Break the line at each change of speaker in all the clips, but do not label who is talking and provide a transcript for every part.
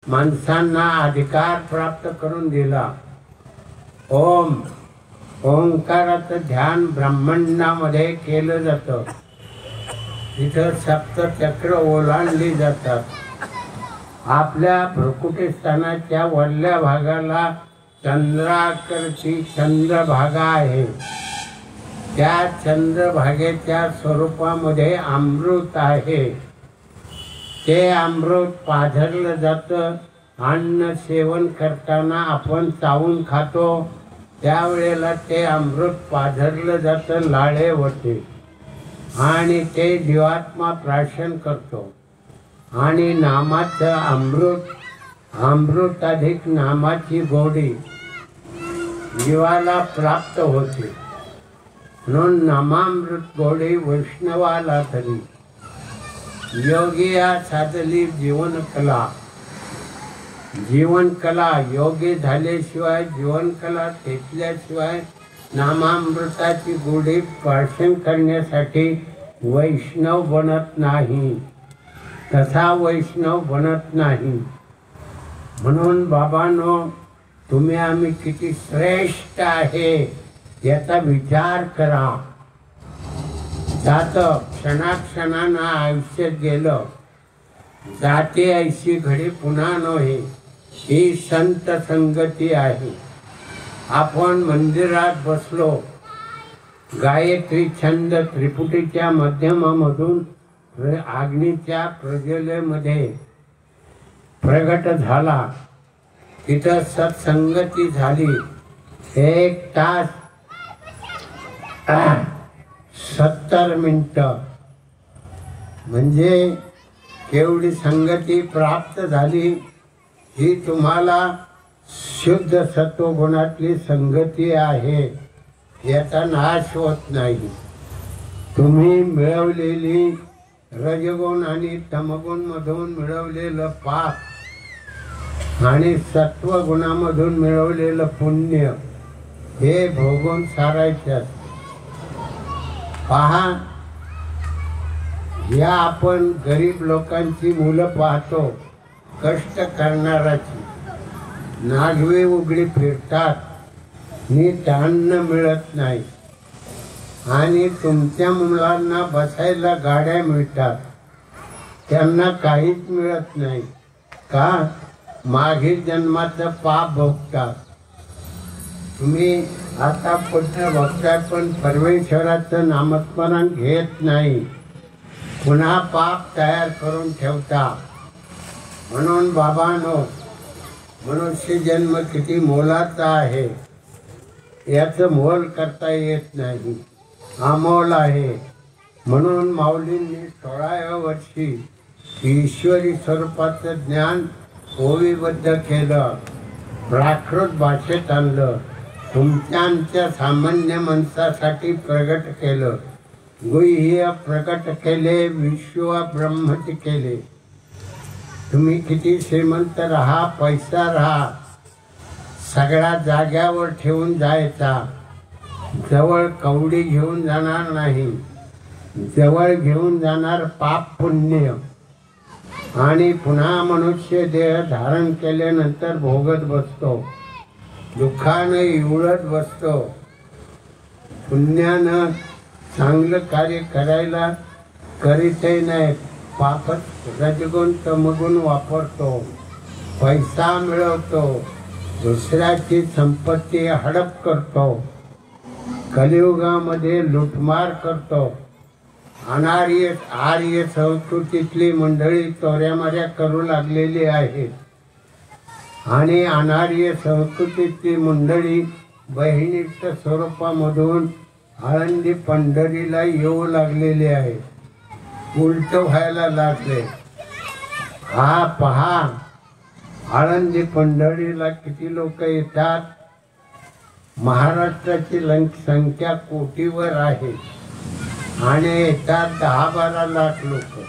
माणसांना अधिकार प्राप्त करून दिला। ओंकाराचं ध्यान ब्रह्मांडामध्ये केलं जातं, तिथं सप्तचक्र ओलांडली जातात। आपल्या भ्रुकुटीस्थानाच्या वरल्या भागाला चंद्राकृती चंद्रभागा आहे। त्या चंद्रभागेच्या स्वरूपामध्ये अमृत आहे। ते अमृत पाझरलं जातं। अन्न सेवन करताना आपण चावून खातो, त्यावेळेला ते अमृत पाझरलं जातं लाळेवरती आणि ते जीवात्मा प्राशन करतो आणि नामाचं अमृत अधिक नामाची गोडी जीवाला प्राप्त होते। म्हणून नामामृत गोडी वैष्णवाला तरी योगी साधली जीवनकला। जीवनकला योगी झाल्याशिवाय जीवनकला घेतल्याशिवाय नामामृताची गोडी प्राशन करण्यासाठी वैष्णव बनत नाही, तसा वैष्णव बनत नाही। म्हणून बाबांनो, तुम्ही आम्ही किती श्रेष्ठ आहे याचा विचार करा। जातं क्षणाक्षणानं आयुष्य गेलं, जाते ऐशी घडी पुन्हा नव्हे, ही संत संगती आहे। आपण मंदिरात बसलो, गायत्री छंद त्रिपुटीच्या माध्यमामधून अग्नीच्या प्रज्वलेमध्ये प्रगट झाला, तिथं सत्संगती झाली। 1 तास 70 मिनिटं म्हणजे केवढी संगती प्राप्त झाली। ही तुम्हाला शुद्ध सत्वगुणातली संगती आहे, याचा नाश होत नाही। तुम्ही मिळवलेली रजगुण आणि तमगुण मधून मिळवलेलं पाप आणि सत्वगुणामधून मिळवलेलं पुण्य हे भोगून सारायचं। पहा, या आपण गरीब लोकांची मुलं पाहतो, कष्ट करणाराची नागवे उघडी फिरतात, नीट अन्न मिळत नाही आणि तुमच्या मुलांना बसायला गाड्या मिळतात, त्यांना काहीच मिळत नाही का? मागील जन्माचं पाप भोगतात। तुम्ही आता पुढचं बघताय पण परमेश्वराचं नामस्मरण घेत नाही, पुन्हा पाप तयार करून ठेवता। म्हणून बाबांनो, मनुष्य जन्म किती मोलाचा आहे याचं मोल करता येत नाही, अमोल आहे। म्हणून माऊलींनी 16व्या वर्षी ईश्वरी स्वरूपाचं ज्ञान ओवीबद्ध केलं, प्राकृत भाषेत आणलं, तुमच्या आमच्या सामान्य माणसासाठी प्रगट केलं, गुह्य प्रकट केले, विश्व ब्रह्मच केले। तुम्ही किती श्रीमंत राहा, पैसा राहा, सगळ्या जाग्यावर ठेवून जायचा, जवळ कवडी घेऊन जाणार नाही, जवळ घेऊन जाणार पाप पुण्य आणि पुन्हा मनुष्य देह धारण केल्यानंतर भोगत बसतो, दुःखानं इवळत बसतो। पुण्यानं चांगलं कार्य करायला करीतही नाही, पापच रजगुण तमगुण वापरतो, पैसा मिळवतो, दुसऱ्याची संपत्ती हडप करतो, कलियुगामध्ये लुटमार करतो। आर्य संस्कृतीतली मंडळी चोऱ्यामाऱ्या करू लागलेली आहे आणि अनार्य संस्कृतीतली मंडळी बहिणीच्या स्वरूपामधून आळंदी पंढरीला येऊ लागलेले आहे, उलट व्हायला लागले। हा पहा, आळंदी पंढरीला किती लोक येतात? महाराष्ट्राची संख्या कोटीवर आहे आणि येतात 10-12 लाख लोक,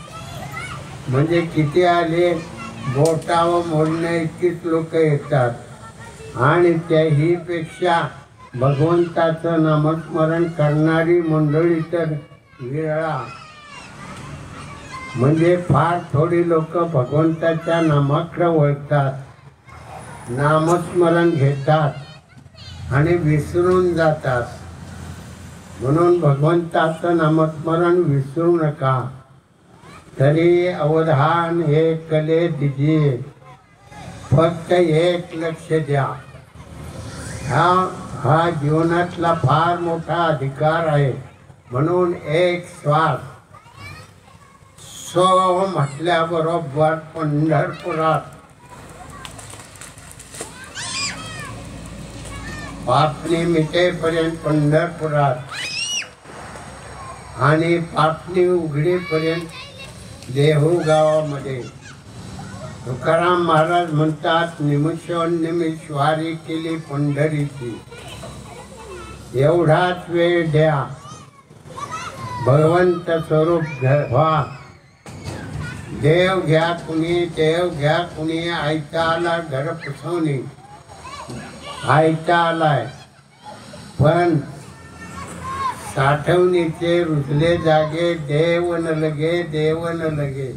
म्हणजे किती आले? बोटावर मोडण्या इतकीच लोक येतात आणि त्याही पेक्षा भगवंताचं नामस्मरण करणारी मंडळी तर विरळा। म्हणजे फार थोडी लोक भगवंताच्या नामाकडे वळतात, नामस्मरण घेतात आणि विसरून जातात. म्हणून भगवंताचं नामस्मरण विसरू नका. तरी अवधान हे कले दीजिए, फक्त एक लक्ष द्या. हा जीवनातला फार मोठा अधिकार आहे. म्हणून एक श्वास सो म्हटल्याबरोबर पंढरपुरात पापणी मिटेपर्यंत पंढरपुरात आणि पापणी उघडीपर्यंत देहू गावामध्ये तुकाराम महाराज म्हणतात, निमिषोन्निमिष वारी केली पंढरीची. एवढाच वेळ द्या, भगवंत स्वरूप व्हा. देव घ्या कुणी, देव घ्या कुणी, आयता आला घर पुसवणी. आयता आलाय पण साठवणीचे रुजले जागे, देव न लगे, देव न लगे.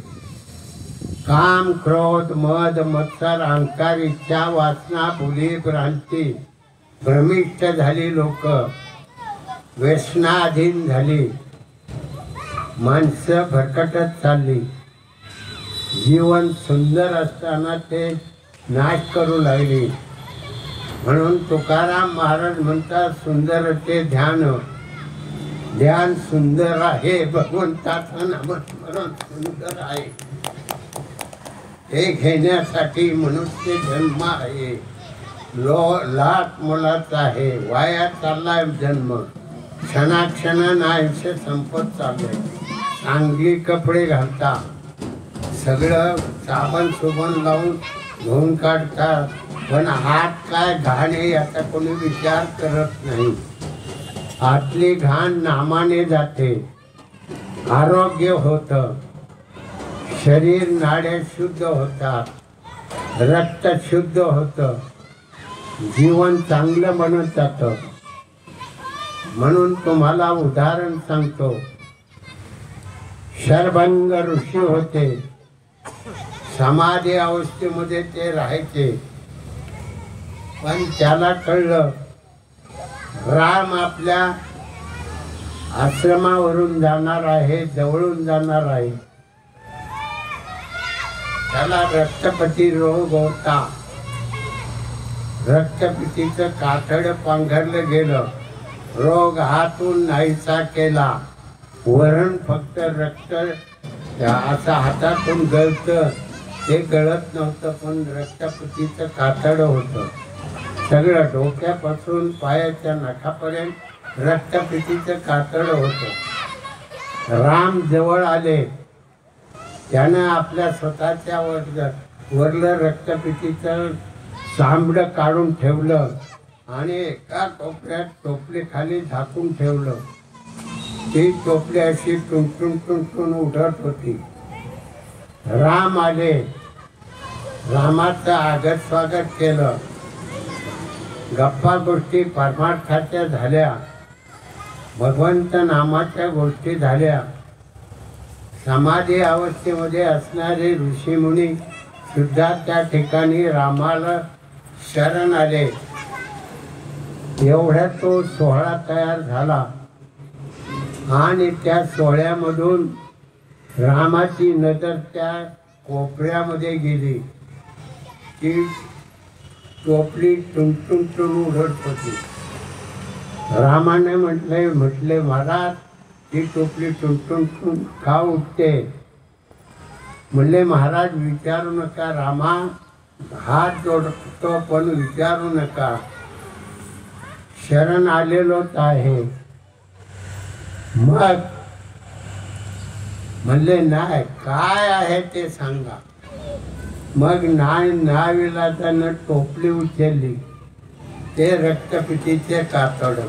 काम, क्रोध, मद, मत्सर, अहंकार, इच्छा, वासना, भुली, भ्रांती, भ्रमिष्ट झाली लोक, व्यसनाधीन झाली, माणसं भरकटत चालली. जीवन सुंदर असताना ते नाश करू लागली. म्हणून तुकाराम महाराज म्हणतात, सुंदर ते ध्यान, ध्यान सुंदर आहे, भगवंताचं नामस्मरण सुंदर आहे. हे घेण्यासाठी मनुष्य जन्म आहे. लाख मुलाचा आहे, वाया चाललाय जन्म. क्षणाक्षणानं आयुष्य संपत चाललंय. चांगली कपडे घालता, सगळं साबण सुबण लावून धुवून काढतात, पण हात काय घाण आहे याचा कोणी विचार करत नाही. आतली घाण नामाने जाते, आरोग्य होतं, शरीर नाड्या शुद्ध होतात, रक्त शुद्ध होतं, जीवन चांगलं बनत जातं. म्हणून तुम्हाला उदाहरण सांगतो. शरभंग ऋषी होते, समाधी अवस्थेमध्ये ते राहायचे. पण त्याला कळलं राम आपल्या आश्रमावरून जाणार आहे, जवळून जाणार आहे. त्याला रक्तपती रोग होता. रक्तपितीचं कातड पांघरलं गेलं, रोग हातून नाहीसा केला. वरण फक्त रक्त असं हातातून गळतं, ते गळत नव्हतं, पण रक्तपितीचं कातड होतं. सगळं डोक्यापासून पायाच्या नखापर्यंत रक्तपितीचं कातड होतं. राम जवळ आले, त्यानं आपल्या स्वतःच्या वरलं रक्तपितीचं सामडं काढून ठेवलं आणि एका टोपल्यात टोपली खाली झाकून ठेवलं. ती टोपली अशी टुणटुण टुणटुण उठत होती. राम आले, रामाचं आगत स्वागत केलं. गप्पा गोष्टी परमार्थाच्या झाल्या, भगवंत नामाच्या गोष्टी झाल्या. समाधी अवस्थेमध्ये असणारे ऋषीमुनी सुद्धा त्या ठिकाणी रामाला शरण आले. एवढ्या तो सोहळा तयार झाला आणि त्या सोहळ्यामधून रामाची नजर त्या कोपऱ्यामध्ये गेली. ती टोपली टुणटुण उडत होती. रामाने म्हटले महाराज, ती टोपली टुणटुण का उठते? म्हणले महाराज विचारू नका. रामा हात जोडतो पण विचारू नका, शरण आलेलोच आहे. मग म्हणले नाही, काय आहे ते सांगा. मग नाविलाजानं टोपली उचलली. ते रक्तपितीचे कातड.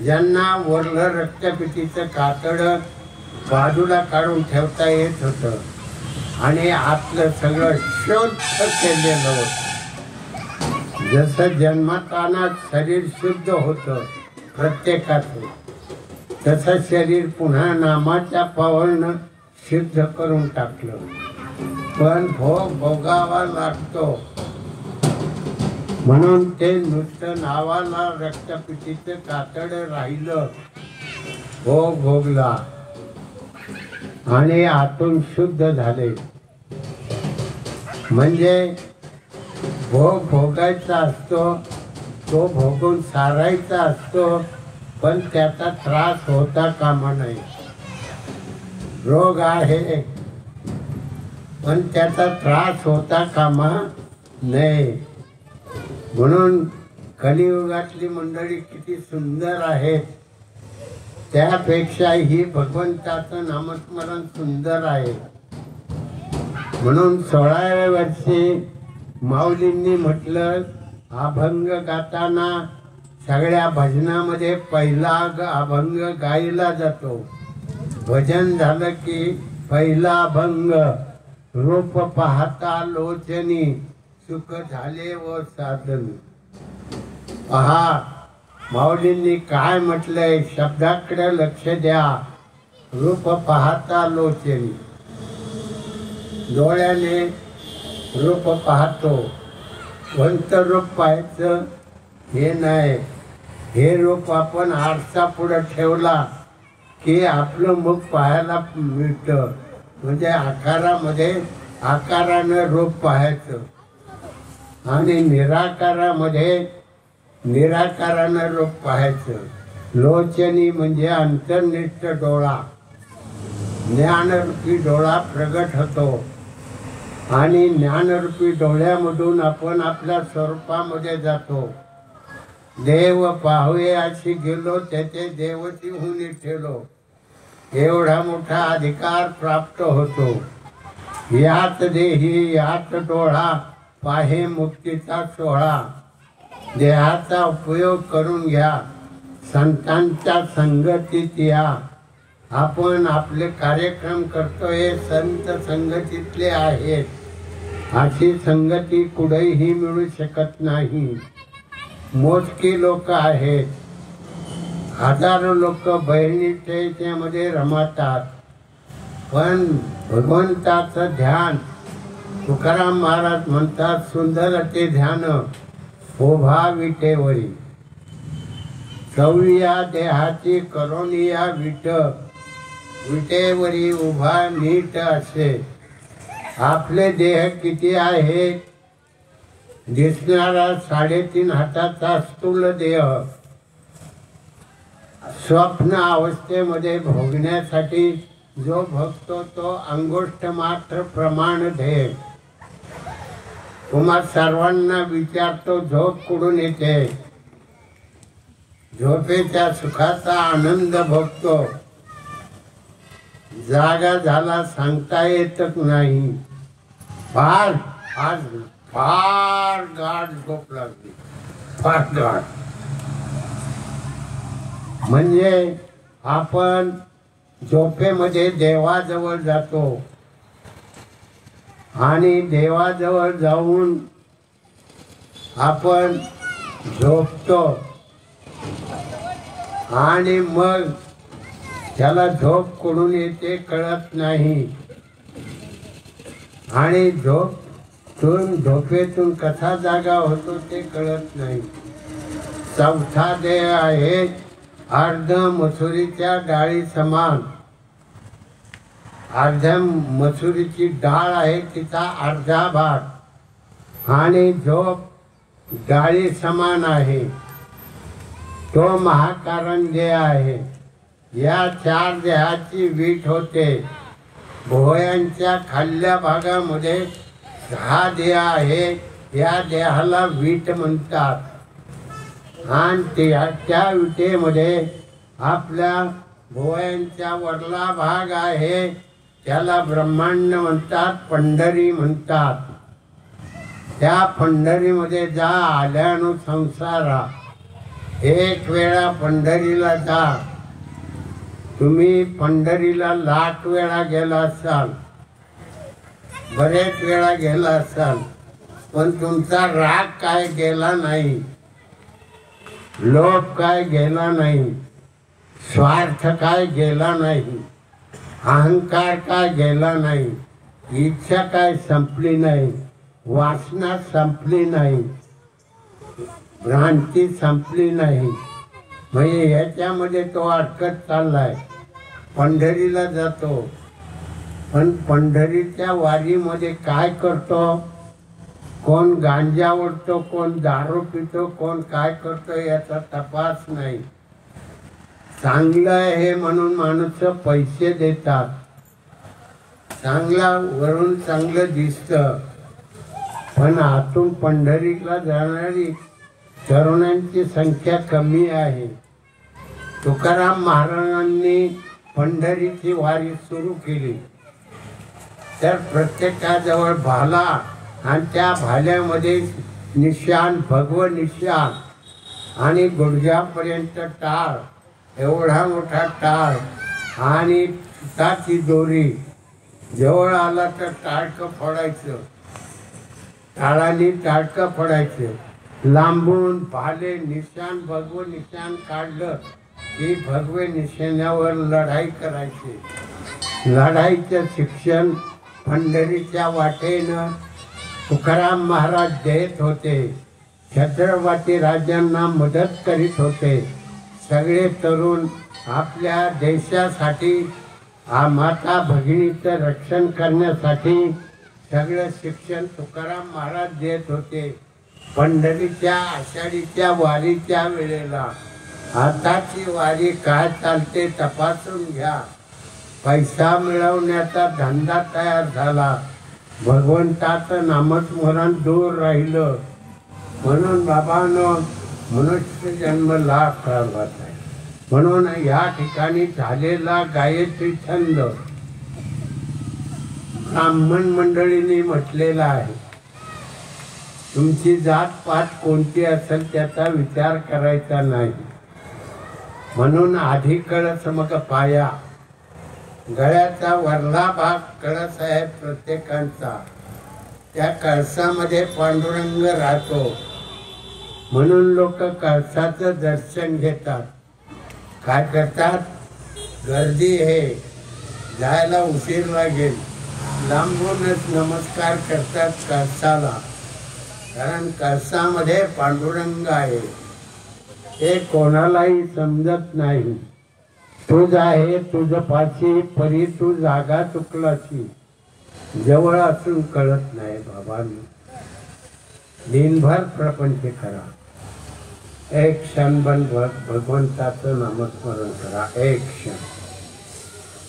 ज्यांना वरलं रक्तपितीचं कातड बाजूला काढून ठेवता येत होतं आणि आतलं सगळं शुद्ध केलेलं होतं. जसं जन्मताना शरीर शुद्ध होतं प्रत्येकाचं, तसं शरीर पुन्हा नामाच्या पावलनं सिद्ध करून टाकलं, पण भोग भोगावा लागतो म्हणून ते नुसतं नावाला रक्तपितीचं कातड राहिलं, भोग भोगला आणि आतून शुद्ध झाले. म्हणजे भोग भोगायचा असतो, तो भोगून सारायचा असतो, पण त्याचा त्रास होता कामा नये. रोग आहे पण त्याचा त्रास होता कामा नये. म्हणून कलियुगातली मंडळी किती सुंदर आहेत, त्यापेक्षाही भगवंताचं नामस्मरण सुंदर आहे. म्हणून 16व्या वर्षी माऊलींनी म्हटलं, अभंग गाताना सगळ्या भजनामध्ये पहिला अभंग गायला जातो. भजन झालं की पहिला अभंग, रूप पाहता लोचनी सुख झाले व साधन. पहा माऊलींनी काय म्हटलंय, शब्दाकडे लक्ष द्या. रूप पाहता लोचनी, डोळ्याने रूप पाहतो, कोणतं रूप पाहायचं हे नाही. हे रूप आपण आरसा पुढे ठेवला की आपलं मुख पाहायला मिळतं. म्हणजे आकारामध्ये आकारानं रूप पाहायचं आणि निराकारामध्ये निराकारानं रूप पाहायचं. लोचनी म्हणजे अंतर्निष्ठ डोळा, ज्ञानरूपी डोळा प्रगट होतो आणि ज्ञानरूपी डोळ्यामधून आपण आपल्या स्वरूपामध्ये जातो. देव पाहुये अशी गेलो, त्याचे देवती होऊन ठेवलो, एवढा मोठा अधिकार प्राप्त होतो. यात देही यात डोळा, पाहे मुक्तीचा सोहळा. देहाचा उपयोग करून घ्या, संतांच्या संगतीत या. आपण आपले कार्यक्रम करतोय, संत संगतीतले आहेत. अशी संगती कुठेही मिळू शकत नाही. मोजकी लोक आहेत, हजारो लोक बहिणीच्या रमतात, पण भगवंताचं ध्यान, तुकाराम महाराज म्हणतात, सुंदर ते ध्यान शोभा विटेवरी. सवया देहाची करोनिया विट, विटेवरी उभा नीट असे. आपले देह किती आहे, दिसणारा 3.5 हाताचा स्थूल देह स्वप्न अवस्थेमध्ये भोगण्यासाठी जो भोगतो तो अंगुष्ठ मात्र प्रमाण ध्येय. तुम्हा सर्वांना विचारतो, झोप कुठून येते? झोपेच्या सुखाचा आनंद भोगतो, जागा झाला सांगता येत नाही. फार आज फार गाढ झोप लागली, फार गाढ. म्हणजे आपण झोपेमध्ये देवाजवळ जातो आणि देवाजवळ जाऊन आपण झोपतो आणि मग त्याला झोप कुठून येते कळत नाही. आणि झोपेतून कसा जागा होतो ते कळत नाही. चौथा देह आहे अर्ध मसुरीच्या डाळी समान. अर्ध्या मसुरीची डाळ आहे, तिचा अर्धा भाग, आणि झोप डाळी समान आहे, तो महाकारण देह आहे. या 4 देहाची वीट होते. भोयांच्या खाल्ल्या भागामध्ये 6 देह आहे, या देहाला वीट म्हणतात. आणि त्या विटेमध्ये आपल्या भोयांच्या वरला भाग आहे, त्याला ब्रह्मांड म्हणतात, पंढरी म्हणतात. त्या पंढरीमध्ये जा, आल्यानु संसारा. एक वेळा पंढरीला जा. तुम्ही पंढरीला 1,00,000 वेळा गेला असाल, बरेच वेळा गेला असाल, पण तुमचा राग काय गेला नाही, लोभ काय गेला नाही, स्वार्थ काय गेला नाही. अहंकार काय गेला नाही, इच्छा काय संपली नाही, वासना संपली नाही, भ्रांती संपली नाही. म्हणजे याच्यामध्ये तो अडकत चाललाय. पंढरीला जातो, पण पंढरीच्या वारीमध्ये काय करतो? कोण गांजा ओढतो, कोण दारू पितो, कोण काय करतो याचा तपास नाही. चांगलं आहे म्हणून माणसं पैसे देतात, चांगला वरून चांगलं दिसतं, पण आतून पंढरीला जाणारी तरुणांची संख्या कमी आहे. तुकाराम महाराजांनी पंढरीची वारी सुरू केली तर प्रत्येकाजवळ भाला आणि त्या भाल्यामध्ये निशाण, भगव निशाण आणि गुडघ्यापर्यंत टाळ, एवढा मोठा टाळ आणि सुताची दोरी. जवळ आला तर टाळकं फोडायचं, टाळाने टाळकं फोडायचं. लांबून भाले निशाण, भगव निशाण काढलं की भगवे निशाण्यावर लढाई करायची. लढाईचं शिक्षण पंढरीच्या वाटेनं तुकाराम महाराज देत होते. छत्रपती राजांना मदत करीत होते. सगळे तरुण आपल्या देशासाठी, माता भगिनीचं रक्षण करण्यासाठी सगळं शिक्षण तुकाराम महाराज देत होते. पंढरीच्या आषाढीच्या वारीच्या वेळेला आताची वारी काय चालते तपासून घ्या. पैसा मिळवण्याचा धंदा तयार झाला, भगवंताचं नामस्मरण दूर राहिलं. म्हणून बाबांनो, मनुष्य जन्म लाख आहे. म्हणून या ठिकाणी झालेला गायत्री छंद ब्राह्मण मंडळींनी म्हटलेला आहे. तुमची जात पात कोणती असेल त्याचा विचार करायचा नाही. म्हणून आधी कळस मग पाया. गळ्याचा वरला भाग कळस आहे प्रत्येकांचा. त्या कळसामध्ये पांडुरंग राहतो. म्हणून लोक कळसाचं दर्शन घेतात. काय करतात? गर्दी आहे, जायला उशीर लागेल, लांबूनच नमस्कार करतात कळसाला. कारण कळसामध्ये पांडुरंग आहे. हे कोणालाही समजत नाही. तुझ आहे तुझ पाशी, परी तू जागा चुकलाशी. जवळ असून कळत नाही. बाबांनी दिनभर प्रपंच करा, एक क्षण बन भगवंताचं नामस्मरण करा. एक क्षण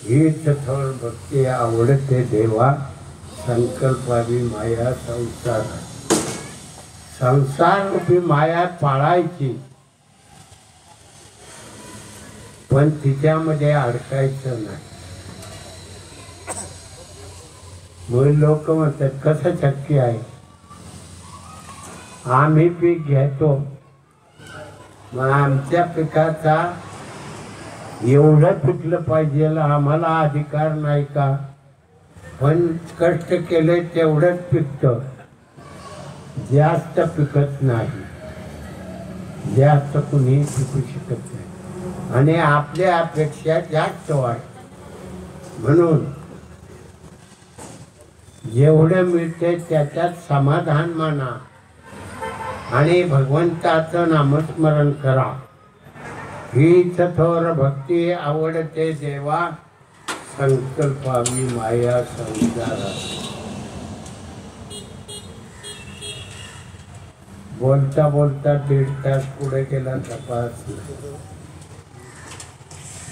हीच थोर भक्ती आवडते देवा, संकल्पावी माया संसार. संसार रूपी माया पाळायची, पण तिच्यामध्ये अडकायचं नाही. मग लोक म्हणतात कसं शक्य आहे? आम्ही पीक घेतो, मग आमच्या पिकाचा एवढं पिकलं पाहिजे आम्हाला अधिकार नाही का? पण कष्ट केले तेवढंच पिकतं, जास्त पिकत नाही. जास्त कुणी पिकू शकत नाही आणि आपल्या अपेक्षा जास्त वाढते. म्हणून जेवढं मिळते त्याच्यात समाधान माना आणि भगवंताचं नामस्मरण करा. हीच थोर भक्ती आवडते देवा, संकल्पावी माया संसारा. बोलता बोलता 1.5 तास पुढे गेला तपास.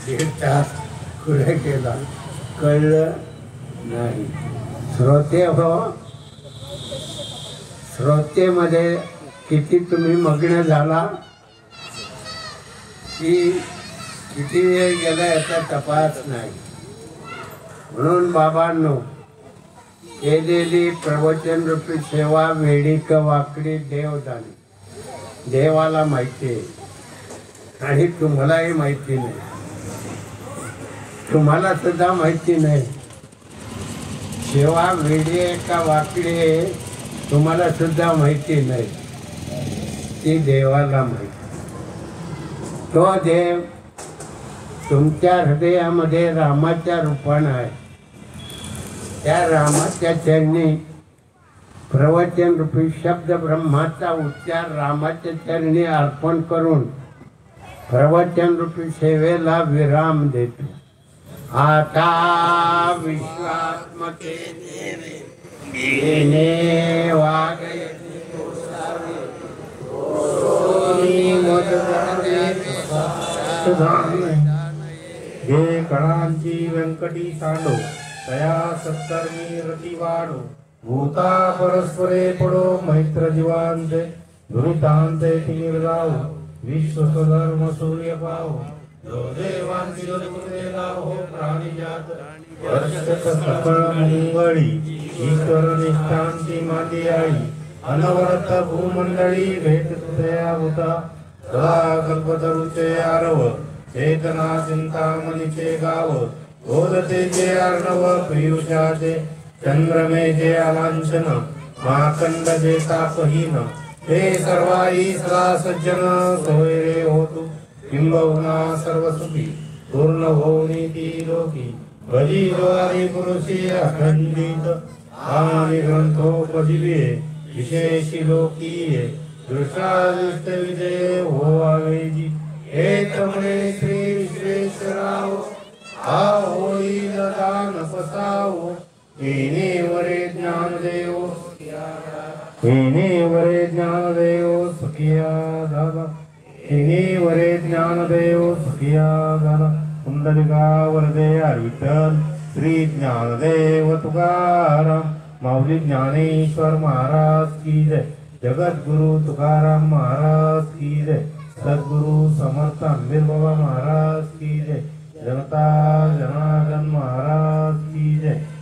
1.5 तास पुढे गेला, कळलं नाही. श्रोते हो, श्रोतेमध्ये किती तुम्ही मग्न झाला की किती वेळ गेला याचा तपास नाही. म्हणून बाबांनो, केलेली प्रवचन रूपी सेवा वेडी का वाकडी देवदानी. देवाला माहिती आहे आणि तुम्हालाही माहिती नाही. तुम्हाला सुद्धा माहिती नाही सेवा वेडी आहे का वाकडी आहे, तुम्हाला सुद्धा माहिती नाही. ती देवाला माहिती. तो देव तुमच्या हृदयामध्ये रामाच्या रूपानं आहे. त्या रामाच्या चरणी प्रवचन रूपी शब्द ब्रह्माचा उच्चार रामाच्या चरणी अर्पण करून प्रवचन रूपी सेवेला विराम देतो. आता विश्वात्मके देवे येणे वागयते गोसावे, ओमी मदराणे
हे कणांची व्यंकटी सांडो, तया सत्कर्मी रती वाढो. भूता परस्परे पडो, मैत्र जीवांते दुरितांते निर्गाव. विश्वधर्म सूर्य पाहो, जो देवांची दुर्गुणे लाहो. प्राणिजात वर्षक सकळ मंगळी, ईश्वर निष्ठांची माती आई. अनवरत भूमंडळी भेट तुझया होता, सदा कल्पतरुचे आरव. चेतना चिंतामणीचे गाव, गोदतेचे अर्णव. पीयूषाचे चंद्रमेचे अलांछन, माकंडचे तापहीन. हे सर्वाई सदा सज्जन, सोयरे होतु किंबहुना सर्वसुखी. पूर्ण होऊनी ती लोकी, भजी द्वारी पुरुषी अखंडित. आणि ग्रंथोपजीवे विशेषी लोकीये, दृष्टादृष्ट विजय होवावेजी. हे तमणे श्री विश्वेश्वराव, हा होईल दान पसावो. येणे वरे ज्ञानदेव, येणे वरे ज्ञानदेव सुखिया झाला. येणे वरे ज्ञानदेव सुखिया झाला. पुंडलिका वरदे विठ्ठल, श्री ज्ञानदेव तुकाराम. माऊली ज्ञानेश्वर महाराज की जय. जगद्गुरु तुकाराम महाराज की जय. सद्गुरु समर्थ अंबीर बाबा महाराज की जय. जनता जनार्दन महाराज की जय.